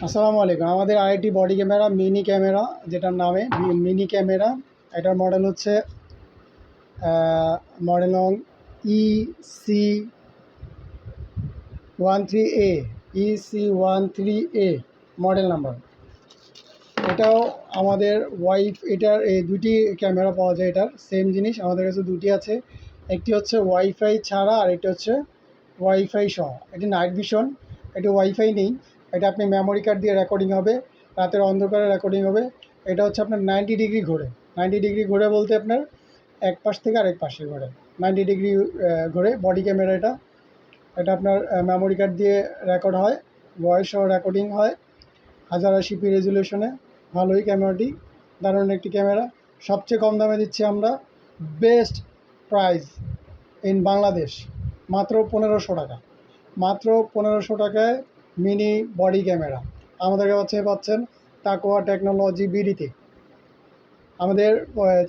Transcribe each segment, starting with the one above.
আসসালামু আলাইকুম। আমাদের আরেকটি বডি ক্যামেরা, মিনি ক্যামেরা, যেটার নামে মিনি ক্যামেরা। এটার মডেল হচ্ছে মডেল নং EC13A, EC13A মডেল নাম্বার। এটাও আমাদের এটার এই দুটি ক্যামেরা পাওয়া যায়। এটার সেম জিনিস আমাদের কাছে দুটি আছে। একটি হচ্ছে ওয়াইফাই ছাড়া আর একটি হচ্ছে ওয়াইফাই সহ। এটি নাইট ভিশন, এটি ওয়াইফাই নেই। এটা আপনি মেমোরি কার্ড দিয়ে রেকর্ডিং হবে, রাতের অন্ধকারে রেকর্ডিং হবে। এটা হচ্ছে আপনার 90 ডিগ্রি ঘোরে। 90 ডিগ্রি ঘোরে বলতে আপনার এক পাশ থেকে আরেক পাশে ঘোরে। 90 ডিগ্রি ঘোরে বডি ক্যামেরা। এটা আপনার মেমোরি কার্ড দিয়ে রেকর্ড হয়, ভয়েস সহ রেকর্ডিং হয় 1080p রেজুলেশনে। ভালোই ক্যামেরাটি, দারুণ একটি ক্যামেরা। সবচেয়ে কম দামে দিচ্ছি আমরা, বেস্ট প্রাইস ইন বাংলাদেশ, মাত্র 1500 টাকা। মাত্র 1500 টাকায় মিনি বডি ক্যামেরা আমাদের কাছে পাচ্ছেন তাকোয়া টেকনোলজি বিডিতে। আমাদের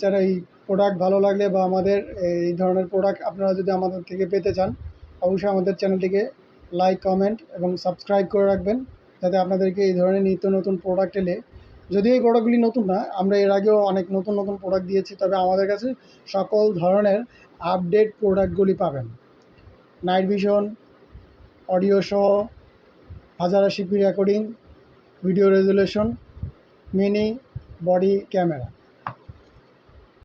যারা এই প্রোডাক্ট ভালো লাগলে বা আমাদের এই ধরনের প্রোডাক্ট আপনারা যদি আমাদের থেকে পেতে চান, অবশ্যই আমাদের চ্যানেলটিকে লাইক, কমেন্ট এবং সাবস্ক্রাইব করে রাখবেন, যাতে আপনাদেরকে এই ধরনের নিত্য নতুন প্রোডাক্ট এলে, যদিও এই প্রোডাক্টগুলি নতুন না, আমরা এর আগেও অনেক নতুন নতুন প্রোডাক্ট দিয়েছি, তবে আমাদের কাছে সকল ধরনের আপডেট প্রোডাক্টগুলি পাবেন। নাইট ভিশন, অডিও সহ, 1080p recording, video resolution, mini body camera.